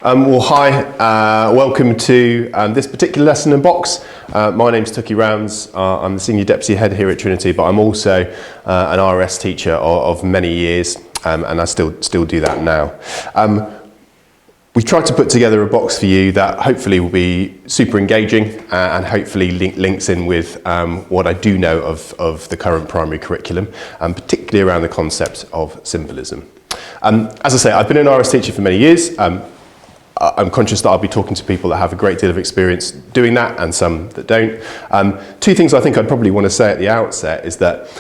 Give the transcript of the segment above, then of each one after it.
Hi, welcome to this particular lesson in box. My name's Tucky Rounds. I'm the Senior Deputy Head here at Trinity, but I'm also an RS teacher of many years, and I still do that now. We've tried to put together a box for you that hopefully will be super engaging and hopefully links in with what I do know of the current primary curriculum, particularly around the concept of symbolism. As I say, I've been an RS teacher for many years. I'm conscious that I'll be talking to people that have a great deal of experience doing that and some that don't. Two things I think I'd probably want to say at the outset is that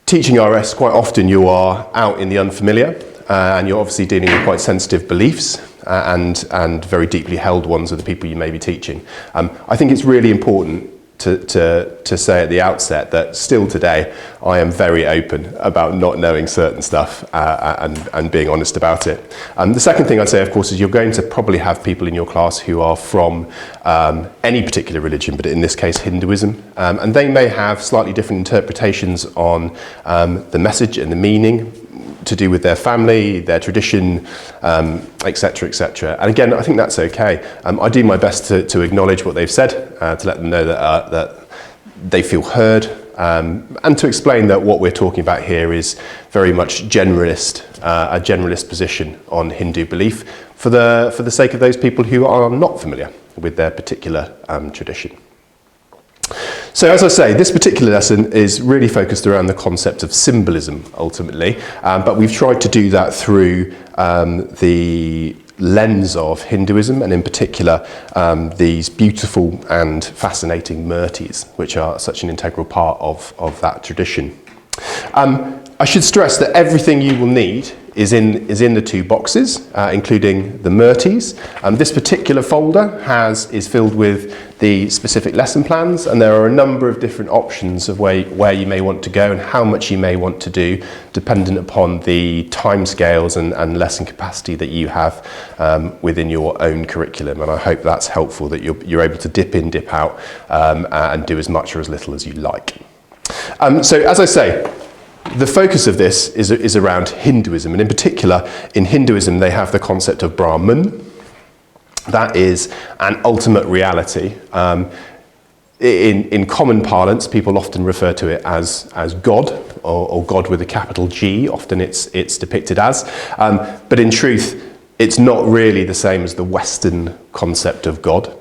teaching RS, quite often you are out in the unfamiliar and you're obviously dealing with quite sensitive beliefs and very deeply held ones of the people you may be teaching. I think it's really important to say at the outset that still today I am very open about not knowing certain stuff and being honest about it. The second thing I'd say, of course, is you're going to probably have people in your class who are from any particular religion, but in this case Hinduism, and they may have slightly different interpretations on the message and the meaning to do with their family, their tradition, etc., etc. And again, I think that's okay. I do my best to acknowledge what they've said, to let them know that they feel heard, and to explain that what we're talking about here is very much a generalist position on Hindu belief for the sake of those people who are not familiar with their particular tradition. So as I say, this particular lesson is really focused around the concept of symbolism ultimately, but we've tried to do that through the lens of Hinduism, and in particular these beautiful and fascinating murtis, which are such an integral part of that tradition. I should stress that everything you will need is in the two boxes, including the murtis. This particular folder is filled with the specific lesson plans, and there are a number of different options of where you may want to go and how much you may want to do, dependent upon the timescales and lesson capacity that you have within your own curriculum. And I hope that's helpful, that you're able to dip in, dip out, and do as much or as little as you like. So as I say, the focus of this is around Hinduism, and in particular, in Hinduism, they have the concept of Brahman. That is an ultimate reality. In common parlance, people often refer to it as God, or God with a capital G. Often it's depicted as, but in truth, it's not really the same as the Western concept of God.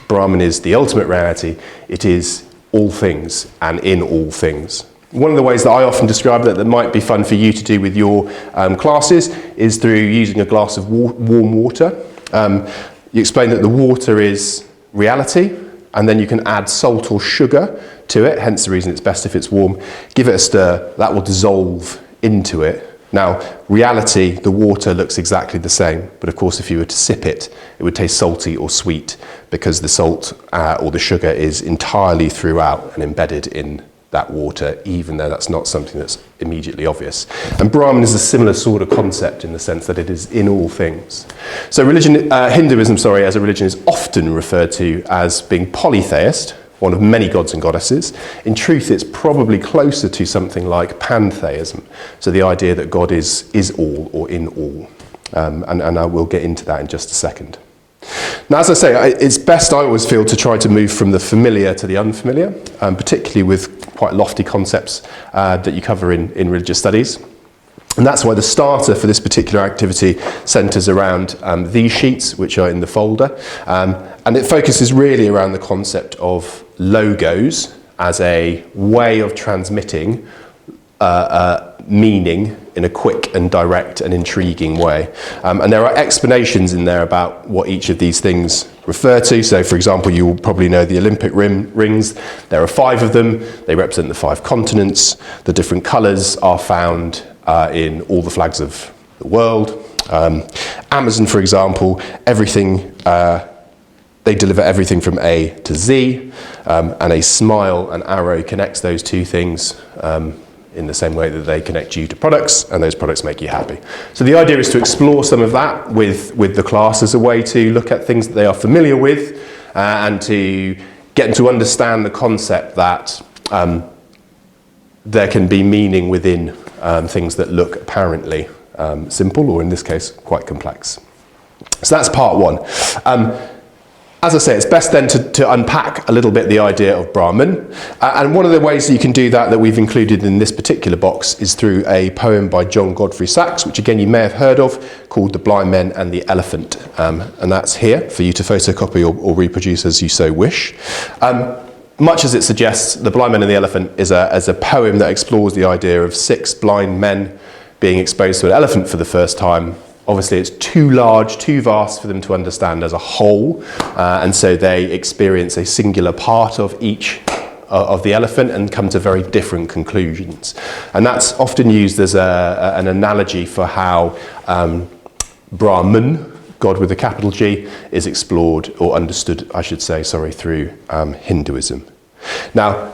Brahman is the ultimate reality. It is all things and in all things. One of the ways that I often describe that might be fun for you to do with your classes is through using a glass of warm water. You explain that the water is reality, and then you can add salt or sugar to it, hence the reason it's best if it's warm. Give it a stir, that will dissolve into it. Now, reality, the water looks exactly the same, but of course if you were to sip it, it would taste salty or sweet because the salt or the sugar is entirely throughout and embedded in that water, even though that's not something that's immediately obvious. And Brahman is a similar sort of concept in the sense that it is in all things. So Hinduism, as a religion, is often referred to as being polytheist, one of many gods and goddesses. In truth, it's probably closer to something like pantheism, so the idea that God is all or in all. And I will get into that in just a second. Now, as I say, it's best, I always feel, to try to move from the familiar to the unfamiliar, particularly with quite lofty concepts that you cover in religious studies. And that's why the starter for this particular activity centres around these sheets, which are in the folder. And it focuses really around the concept of logos as a way of transmitting meaning in a quick and direct and intriguing way. And there are explanations in there about what each of these things refer to. So, for example, you will probably know the Olympic rings. There are 5 of them. They represent the 5 continents. The different colours are found in all the flags of the world. Amazon, for example, everything, they deliver everything from A to Z, and a smile, an arrow connects those two things in the same way that they connect you to products, and those products make you happy. So the idea is to explore some of that with the class as a way to look at things that they are familiar with, and to get them to understand the concept that there can be meaning within things that look apparently simple, or in this case, quite complex. So that's part one. As I say, it's best then to unpack a little bit the idea of Brahman. And one of the ways that you can do that we've included in this particular box is through a poem by John Godfrey Saxe, which again you may have heard of, called The Blind Men and the Elephant. And that's here for you to photocopy or reproduce as you so wish. Much as it suggests, The Blind Men and the Elephant is a poem that explores the idea of 6 blind men being exposed to an elephant for the first time. Obviously, it's too large, too vast for them to understand as a whole, and so they experience a singular part of each of the elephant and come to very different conclusions. And that's often used as an analogy for how Brahman, God with a capital G, is explored or understood, I should say, through Hinduism. Now,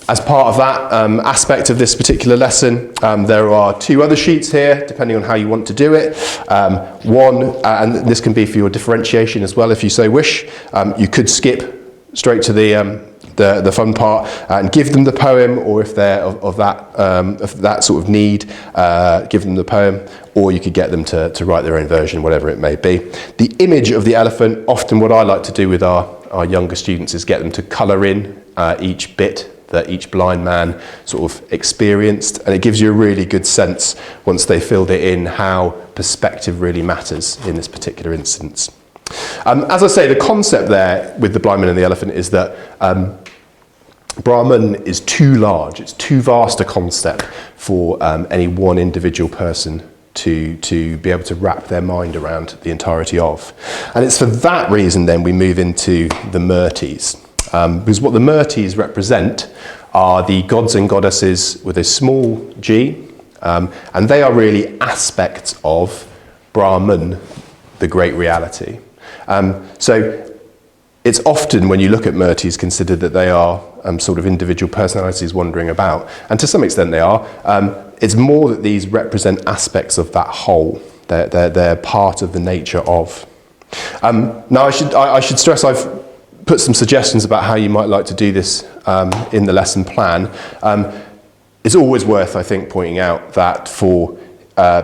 as part of that aspect of this particular lesson, there are 2 other sheets here, depending on how you want to do it. One, and this can be for your differentiation as well if you so wish. You could skip straight to the fun part and give them the poem, or if they're of that sort of need, give them the poem, or you could get them to write their own version, whatever it may be. The image of the elephant, often what I like to do with our younger students is get them to colour in each bit that each blind man sort of experienced, and it gives you a really good sense, once they filled it in, how perspective really matters in this particular instance. As I say, the concept there with the blind man and the elephant is that Brahman is too large, it's too vast a concept for any one individual person to be able to wrap their mind around the entirety of. And it's for that reason then we move into the Murtis. Because what the Murtis represent are the gods and goddesses with a small g, and they are really aspects of Brahman, the great reality. So it's often, when you look at Murtis, considered that they are sort of individual personalities wandering about, and to some extent they are. It's more that these represent aspects of that whole. They're part of the nature of. Now I should stress I've put some suggestions about how you might like to do this in the lesson plan. It's always worth, I think, pointing out that for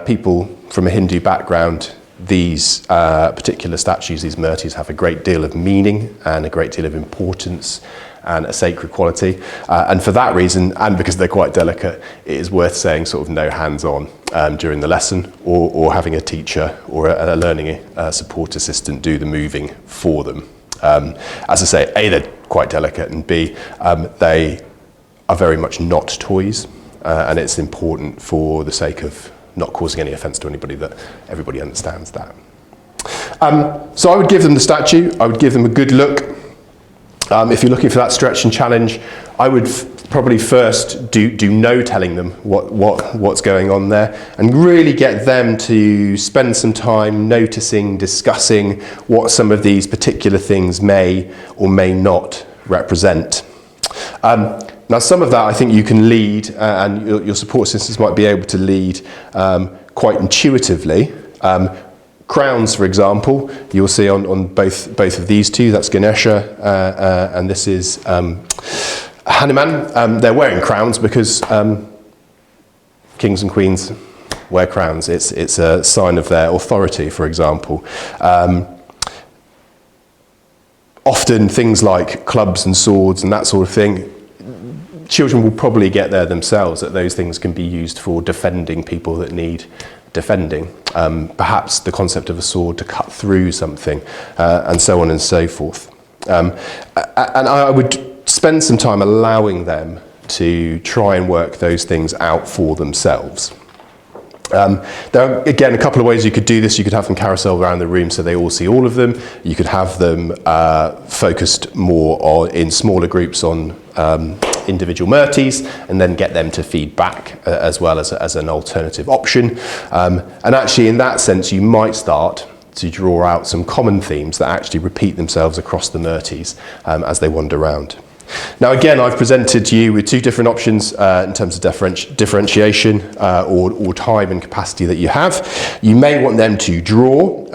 people from a Hindu background, these particular statues, these Murtis, have a great deal of meaning and a great deal of importance and a sacred quality. And for that reason, and because they're quite delicate, it is worth saying sort of no hands-on during the lesson, or having a teacher or a learning support assistant do the moving for them. As I say, A, they're quite delicate, and B, they are very much not toys, and it's important for the sake of not causing any offence to anybody that everybody understands that. So I would give them the statue, I would give them a good look. If you're looking for that stretch and challenge, I would probably first do no telling them what's going on there, and really get them to spend some time noticing, discussing what some of these particular things may or may not represent. Now, some of that I think you can lead, and your support systems might be able to lead quite intuitively. Crowns, for example, you'll see on both of these two. That's Ganesha, and this is Hanuman. They're wearing crowns because kings and queens wear crowns. It's a sign of their authority, for example. Often things like clubs and swords and that sort of thing, children will probably get there themselves, that those things can be used for defending people that need defending. Perhaps the concept of a sword to cut through something, and so on and so forth. And I would spend some time allowing them to try and work those things out for themselves. There are, again, a couple of ways you could do this. You could have them carousel around the room so they all see all of them. You could have them focused more in smaller groups on individual Murtis, and then get them to feed back as well as an alternative option. And actually, in that sense, you might start to draw out some common themes that actually repeat themselves across the Murtis as they wander around. Now, again, I've presented to you with two different options in terms of differentiation or time and capacity that you have. You may want them to draw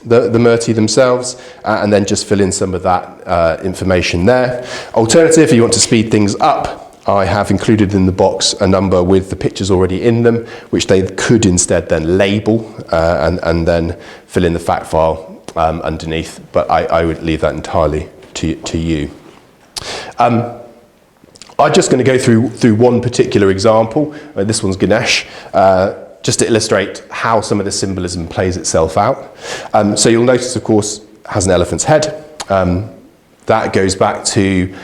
the Murti themselves and then just fill in some of that information there. Alternative, if you want to speed things up, I have included in the box a number with the pictures already in them, which they could instead then label and then fill in the fact file underneath, but I would leave that entirely to you. I'm just going to go through one particular example. This one's Ganesh, just to illustrate how some of the symbolism plays itself out. So you'll notice, of course, has an elephant's head. That goes back to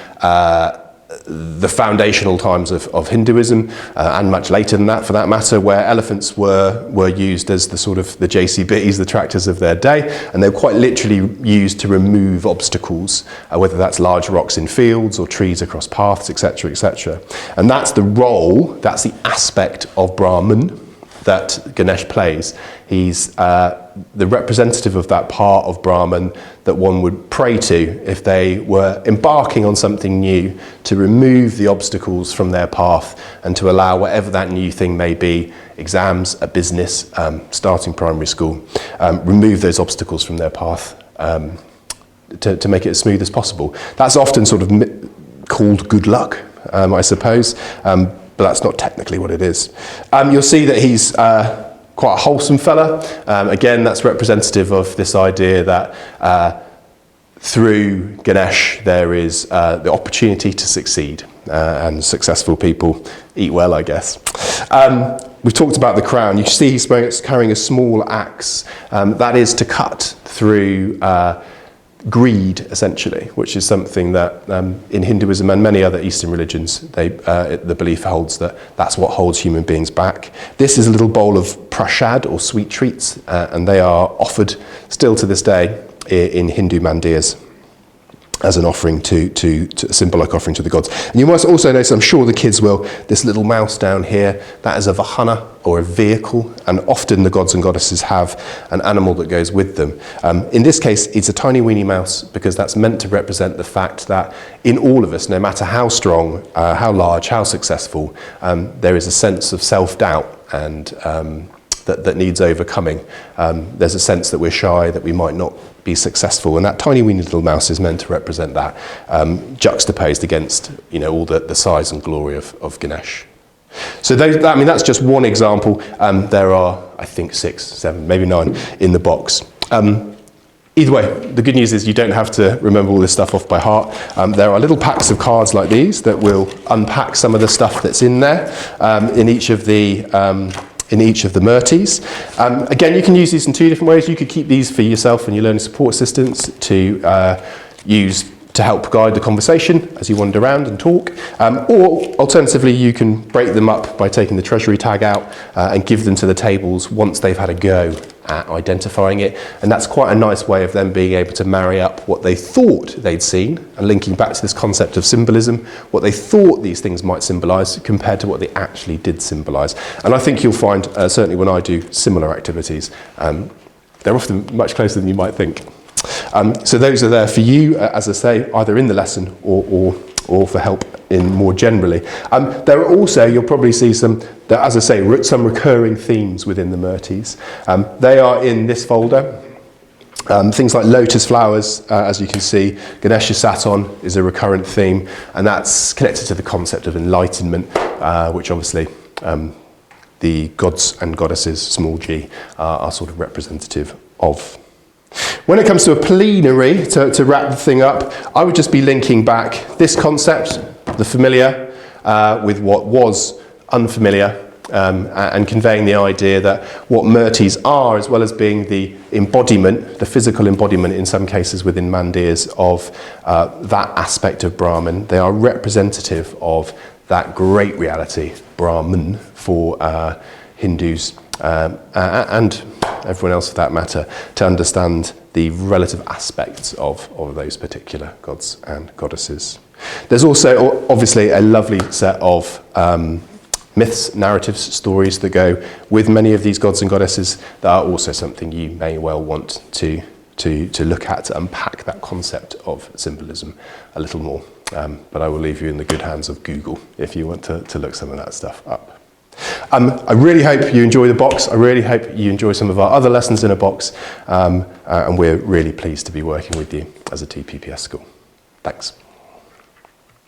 the foundational times of Hinduism, and much later than that, for that matter, where elephants were used as the sort of the JCBs, the tractors of their day, and they were quite literally used to remove obstacles, whether that's large rocks in fields or trees across paths, etc., etc. And that's the role, that's the aspect of Brahman that Ganesh plays. He's the representative of that part of Brahman that one would pray to if they were embarking on something new, to remove the obstacles from their path and to allow whatever that new thing may be, exams, a business, starting primary school, remove those obstacles from their path to make it as smooth as possible. That's often sort of called good luck, I suppose, but that's not technically what it is. You'll see that he's quite a wholesome fella. Again, that's representative of this idea that through Ganesh there is the opportunity to succeed, and successful people eat well, I guess. We've talked about the crown. You see he's carrying a small axe. That is to cut through greed, essentially, which is something that in Hinduism and many other Eastern religions, the belief holds that that's what holds human beings back. This is a little bowl of prasad, or sweet treats, and they are offered still to this day in Hindu mandirs as an offering to a symbolic offering to the gods. And you must also notice, I'm sure the kids will, this little mouse down here, that is a vahana, or a vehicle, and often the gods and goddesses have an animal that goes with them. In this case, it's a tiny weeny mouse, because that's meant to represent the fact that in all of us, no matter how strong, how large, how successful, there is a sense of self-doubt and that needs overcoming. There's a sense that we're shy, that we might not be successful, and that tiny weeny little mouse is meant to represent that, juxtaposed against all the size and glory of Ganesh. So that's just one example. There are, I think, 6, 7, maybe 9 in the box. Either way, the good news is you don't have to remember all this stuff off by heart. There are little packs of cards like these that will unpack some of the stuff that's in there in each of the Murtis. Again, you can use these in 2 different ways. You could keep these for yourself and your learning support assistants to use to help guide the conversation as you wander around and talk. Or alternatively, you can break them up by taking the treasury tag out and give them to the tables once they've had a go at identifying it. And that's quite a nice way of them being able to marry up what they thought they'd seen, and linking back to this concept of symbolism, what they thought these things might symbolise compared to what they actually did symbolise. And I think you'll find, certainly when I do similar activities, they're often much closer than you might think. So those are there for you, as I say, either in the lesson or for help in more generally. There are also, you'll probably see some recurring themes within the Murtis. They are in this folder. Things like lotus flowers, as you can see, Ganesha sat on is a recurrent theme, and that's connected to the concept of enlightenment, which obviously the gods and goddesses, small g, are sort of representative of. When it comes to a plenary, to wrap the thing up, I would just be linking back this concept, the familiar, with what was unfamiliar, and conveying the idea that what Murtis are, as well as being the embodiment, the physical embodiment in some cases within mandirs of that aspect of Brahman, they are representative of that great reality, Brahman, for Hindus and everyone else for that matter, to understand the relative aspects of those particular gods and goddesses. There's also obviously a lovely set of myths, narratives, stories that go with many of these gods and goddesses that are also something you may well want to look at, to unpack that concept of symbolism a little more. But I will leave you in the good hands of Google if you want to look some of that stuff up. I really hope you enjoy the box. I really hope you enjoy some of our other lessons in a box. And we're really pleased to be working with you as a TPPS school. Thanks.